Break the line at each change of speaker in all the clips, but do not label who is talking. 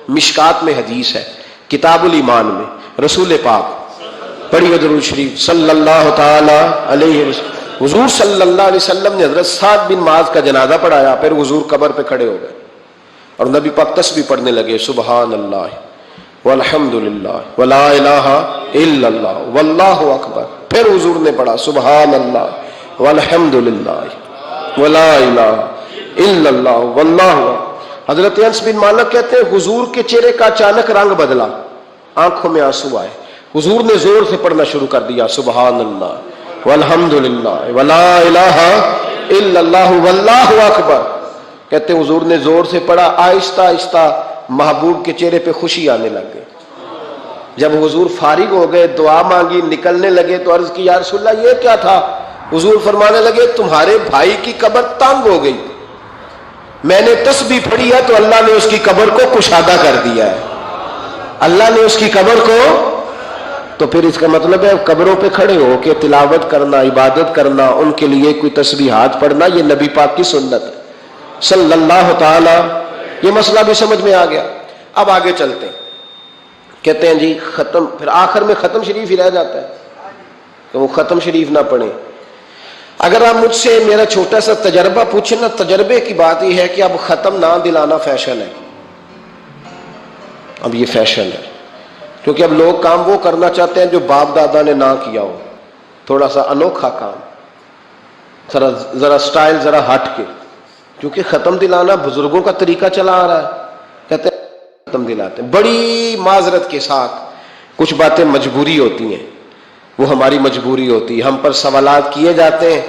مشکات میں حدیث ہے، کتاب الایمان میں، رسول پاک پڑھیے درود شریف صلی اللہ تعالی علیہ وسلم. حضور صلی اللہ علیہ وسلم نے حضرت سعد بن معاذ کا جنازہ پڑھایا، پھر حضور قبر پہ کھڑے ہو گئے اور نبی پاک تسبیح پڑھنے لگے، سبحان اللہ والحمد للہ ولا الہ الا اللہ واللہ اکبر. پھر حضور نے پڑھا سبحان اللہ والحمد للہ ولا الہ الا اللہ واللہ. حضرت انس بن مالک کہتے ہیں حضور کے چہرے کا اچانک رنگ بدلا، آنکھوں میں آنسو آئے. حضور نے زور سے پڑھنا شروع کر دیا سبحان اللہ والحمد للہ ولا الہ الا اللہ واللہ اکبر. کہتے ہیں حضور نے زور سے پڑھا، آہستہ آہستہ محبوب کے چہرے پہ خوشی آنے لگ گئی. جب حضور فارغ ہو گئے، دعا مانگی، نکلنے لگے تو عرض کی یا رسول اللہ یہ کیا تھا؟ حضور فرمانے لگے تمہارے بھائی کی قبر تنگ ہو گئی، میں نے تسبیح پڑھی ہے تو اللہ نے اس کی قبر کو کشادہ کر دیا ہے، اللہ نے اس کی قبر کو. تو پھر اس کا مطلب ہے قبروں پہ کھڑے ہو کے تلاوت کرنا، عبادت کرنا، ان کے لیے کوئی تسبیحات پڑھنا، یہ نبی پاک کی سنت ہے صلی اللہ تعالی. یہ مسئلہ بھی سمجھ میں آ گیا. اب آگے چلتے ہیں. کہتے ہیں جی ختم، پھر آخر میں ختم شریف ہی رہ جاتا ہے کہ وہ ختم شریف نہ پڑھیں. اگر آپ مجھ سے میرا چھوٹا سا تجربہ پوچھیں نا، تجربے کی بات یہ ہے کہ اب ختم نہ دلانا فیشن ہے. اب یہ فیشن ہے کیونکہ اب لوگ کام وہ کرنا چاہتے ہیں جو باپ دادا نے نہ کیا ہو، تھوڑا سا انوکھا کام، ذرا سٹائل ذرا ہٹ کے. کیونکہ ختم دلانا بزرگوں کا طریقہ چلا آ رہا ہے، کہتے ہیں ختم دلاتے ہیں. بڑی معذرت کے ساتھ کچھ باتیں مجبوری ہوتی ہیں، وہ ہماری مجبوری ہوتی ہے. ہم پر سوالات کیے جاتے ہیں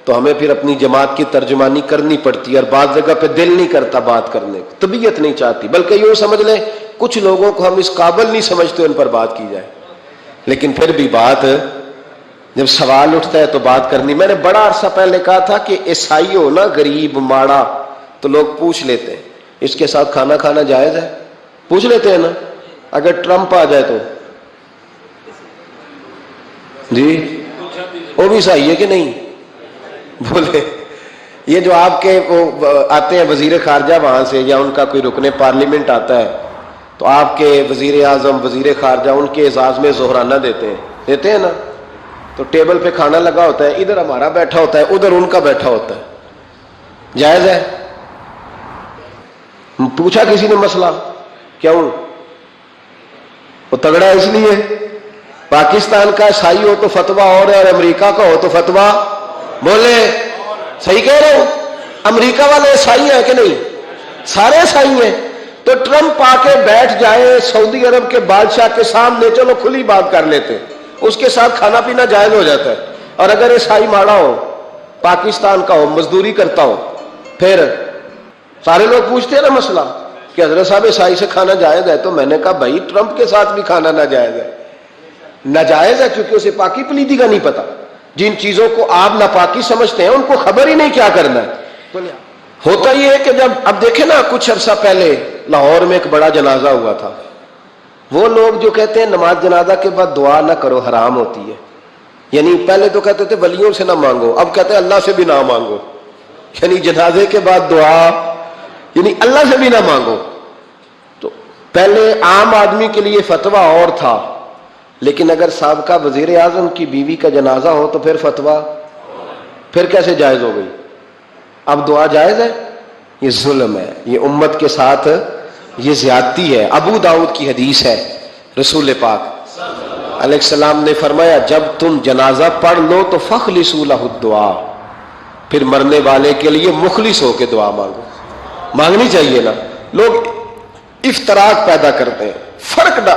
تو ہمیں پھر اپنی جماعت کی ترجمانی کرنی پڑتی ہے، اور بعض جگہ پہ دل نہیں کرتا بات کرنے کو، طبیعت نہیں چاہتی، بلکہ یوں سمجھ لیں کچھ لوگوں کو ہم اس قابل نہیں سمجھتے ان پر بات کی جائے. لیکن پھر بھی بات جب سوال اٹھتا ہے تو بات کرنی. میں نے بڑا عرصہ پہلے کہا تھا کہ عیسائی ہو نا، غریب ماڑا، تو لوگ پوچھ لیتے ہیں اس کے ساتھ کھانا کھانا جائز ہے؟ پوچھ لیتے ہیں نا. اگر ٹرمپ آ جائے تو جی وہ بھی صحیح ہے کہ نہیں؟ بولے یہ جو آپ کے وہ آتے ہیں وزیر خارجہ وہاں سے، یا ان کا کوئی رکن پارلیمنٹ آتا ہے تو آپ کے وزیر اعظم وزیر خارجہ ان کے اعزاز میں ظہرانہ دیتے ہیں نا. تو ٹیبل پہ کھانا لگا ہوتا ہے، ادھر ہمارا بیٹھا ہوتا ہے، ادھر ان کا بیٹھا ہوتا ہے. جائز ہے؟ پوچھا کسی نے مسئلہ کیوں؟ وہ تگڑا اس لیے پاکستان کا عیسائی ہو تو فتویٰ اور ہے، اور امریکہ کا ہو تو فتویٰ بولے صحیح کہہ رہے ہو. امریکہ والے عیسائی ہیں کہ نہیں؟ سارے عیسائی ہیں. تو ٹرمپ آ کے بیٹھ جائے سعودی عرب کے بادشاہ کے سامنے، چلو کھلی بات کر لیتے، اس کے ساتھ کھانا پینا جائز ہو جاتا ہے. اور اگر عیسائی ماڑا ہو، پاکستان کا ہو، مزدوری کرتا ہو، پھر سارے لوگ پوچھتے ہیں نا مسئلہ کہ حضرت صاحب عیسائی سے کھانا جائز ہے. تو میں نے کہا بھائی ٹرمپ کے ساتھ بھی کھانا ناجائز ہے. ناجائز ہے کیونکہ اسے پاکی پلیدی کا نہیں پتا. جن چیزوں کو آپ ناپاکی سمجھتے ہیں ان کو خبر ہی نہیں کیا کرنا ہے. ہوتا یہ ہے کہ جب اب دیکھیں نا، کچھ عرصہ پہلے لاہور میں ایک بڑا جنازہ ہوا تھا. وہ لوگ جو کہتے ہیں نماز جنازہ کے بعد دعا نہ کرو، حرام ہوتی ہے. یعنی پہلے تو کہتے تھے ولیوں سے نہ مانگو، اب کہتے ہیں اللہ سے بھی نہ مانگو. یعنی جنازے کے بعد دعا یعنی اللہ سے بھی نہ مانگو. تو پہلے عام آدمی کے لیے فتویٰ اور تھا، لیکن اگر سابقہ وزیر اعظم کی بیوی کا جنازہ ہو تو پھر فتویٰ پھر کیسے جائز ہو گئی؟ اب دعا جائز ہے؟ یہ ظلم ہے، یہ امت کے ساتھ یہ زیادتی ہے. ابو داؤد کی حدیث ہے، رسول پاک علیہ السلام نے فرمایا جب تم جنازہ پڑھ لو تو فخلصوا لہ الدعاء، پھر مرنے والے کے لیے مخلص ہو کے دعا مانگو. مانگنی چاہیے نا. لوگ افتراق پیدا کرتے ہیں، فرق نہ،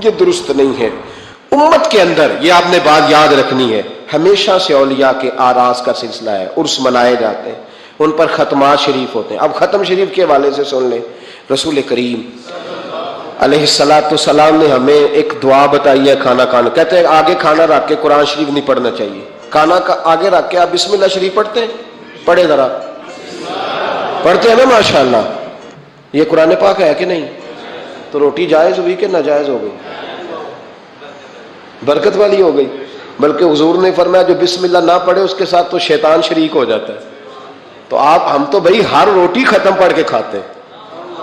یہ درست نہیں ہے. امت کے اندر یہ آپ نے بات یاد رکھنی ہے، ہمیشہ سے اولیاء کے آراس کا سلسلہ ہے، عرس منائے جاتے ہیں، ان پر ختمات شریف ہوتے ہیں. اب ختم شریف کے حوالے سے سن لیں. رسول کریم علیہ السلام نے ہمیں ایک دعا بتائی ہے کھانا کھانا. کہتے ہیں آگے کھانا رکھ کے قرآن شریف نہیں پڑھنا چاہیے. کھانا کا آگے رکھ کے آپ بسم اللہ شریف پڑھتے ہیں؟ پڑھے ذرا، پڑھتے ہیں نا ماشاءاللہ. یہ قرآن پاک ہے کہ نہیں؟ تو روٹی جائز ہوئی کہ ناجائز ہو گئی؟ برکت والی ہو گئی. بلکہ حضور نے فرمایا جو بسم اللہ نہ پڑھے اس کے ساتھ تو شیطان شریک ہو جاتا ہے. تو ہم تو بھائی ہر روٹی ختم پڑھ کے کھاتے ہیں.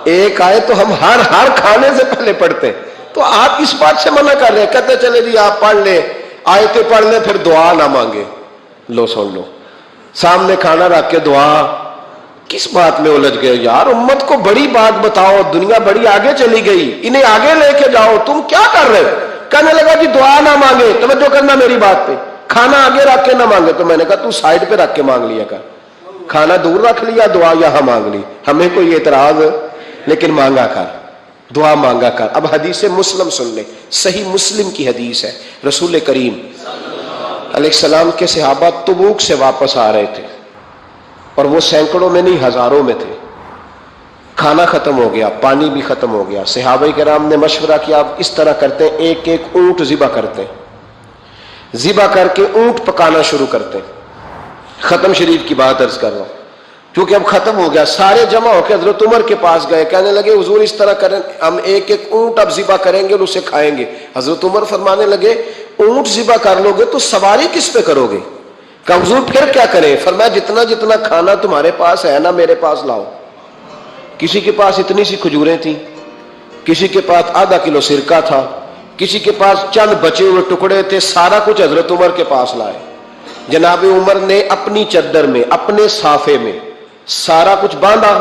ایک آئے تو ہم ہر کھانے سے پہلے پڑھتے ہیں، تو آپ اس بات سے منع کر رہے ہیں، کہتے چلے جی آپ پڑھ لیں، آیتیں پڑھ لیں پھر دعا نہ مانگے۔ لو سن لو، سامنے کھانا رکھ کے دعا، کس بات میں الجھ گئے یار؟ امت کو بڑی بات بتاؤ، دنیا بڑی آگے چلی گئی، انہیں آگے لے کے جاؤ، تم کیا کر رہے ہو؟ کہنے لگا جی دعا نہ مانگے، توجہ کرنا میری بات پہ، کھانا آگے رکھ کے نہ مانگے۔ تو میں نے کہا تو سائڈ پہ رکھ کے مانگ لیا کر، کھانا دور رکھ لیا، دعا یہاں مانگ لی، ہمیں کوئی اعتراض، لیکن مانگا کر، دعا مانگا کر۔ اب حدیث مسلم سن لیں، صحیح مسلم کی حدیث ہے، رسول کریم علیہ السلام کے صحابہ تبوک سے واپس آ رہے تھے، اور وہ سینکڑوں میں نہیں ہزاروں میں تھے، کھانا ختم ہو گیا، پانی بھی ختم ہو گیا، صحابہ کرام نے مشورہ کیا اب اس طرح کرتے ہیں، ایک ایک اونٹ ذبح کرتے ہیں، ذبح کر کے اونٹ پکانا شروع کرتے ہیں۔ ختم شریف کی بات عرض کر رہا ہوں کیونکہ اب ختم ہو گیا، سارے جمع ہو کے حضرت عمر کے پاس گئے، کہنے لگے حضور اس طرح کریں، ہم ایک ایک اونٹ اب ذبح کریں گے اور اسے کھائیں گے۔ حضرت عمر فرمانے لگے اونٹ ذبح کر لو گے تو سواری کس پہ کرو گے؟ کہ حضور پھر کیا کریں؟ فرمایا جتنا جتنا کھانا تمہارے پاس ہے نا میرے پاس لاؤ۔ کسی کے پاس اتنی سی کھجوریں تھیں، کسی کے پاس آدھا کلو سرکہ تھا، کسی کے پاس چند بچے ہوئے ٹکڑے تھے، سارا کچھ حضرت عمر کے پاس لائے۔ جناب عمر نے اپنی چادر میں، اپنے صافے میں سارا کچھ باندھا،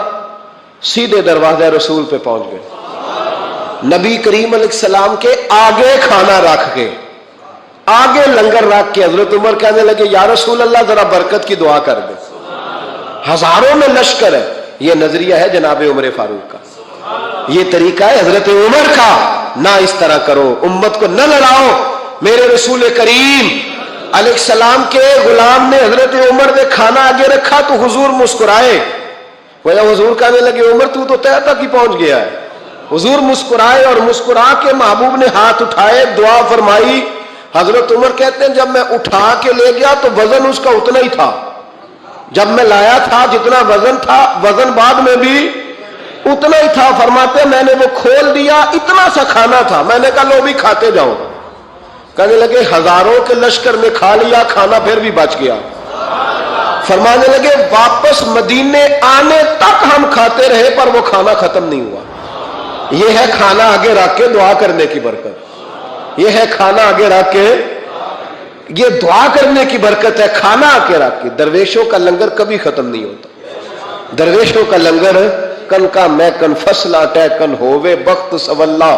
سیدھے دروازہ رسول پہ پہنچ گئے، نبی کریم علیہ السلام کے آگے کھانا رکھ کے، آگے لنگر رکھ کے حضرت عمر کہنے لگے یا رسول اللہ ذرا برکت کی دعا کر دے۔ ہزاروں میں لشکر ہے، یہ نظریہ ہے جناب عمر فاروق کا، یہ طریقہ ہے حضرت عمر کا، نہ اس طرح کرو، امت کو نہ لڑاؤ۔ میرے رسول کریم علیہ السلام کے غلام نے، حضرت عمر نے کھانا آگے رکھا تو حضور مسکرائے، وجہ حضور کہنے لگے عمر تو تہ تک ہی پہنچ گیا ہے۔ حضور مسکرائے اور مسکرا کے محبوب نے ہاتھ اٹھائے، دعا فرمائی۔ حضرت عمر کہتے ہیں جب میں اٹھا کے لے گیا تو وزن اس کا اتنا ہی تھا، جب میں لایا تھا جتنا وزن تھا، وزن بعد میں بھی اتنا ہی تھا۔ فرماتے ہیں میں نے وہ کھول دیا، اتنا سا کھانا تھا، میں نے کہا لو بھی کھاتے جاؤ۔ کہنے لگے ہزاروں کے لشکر میں کھا لیا، کھانا پھر بھی بچ گیا۔ فرمانے لگے واپس مدینے آنے تک ہم کھاتے رہے پر وہ کھانا ختم نہیں ہوا۔ یہ ہے کھانا آگے رکھ کے دعا کرنے کی برکت، یہ ہے کھانا آگے رکھ کے، یہ دعا کرنے کی برکت ہے، کھانا آگے رکھ کے۔ درویشوں کا لنگر کبھی ختم نہیں ہوتا، درویشوں کا لنگر کن کا میں کن فصلہ ٹے کن ہووے بخت سولا،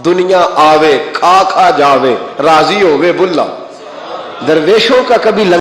دنیا آوے کھا کھا جاوے راضی ہووے بلا۔ درویشوں کا کبھی لنگر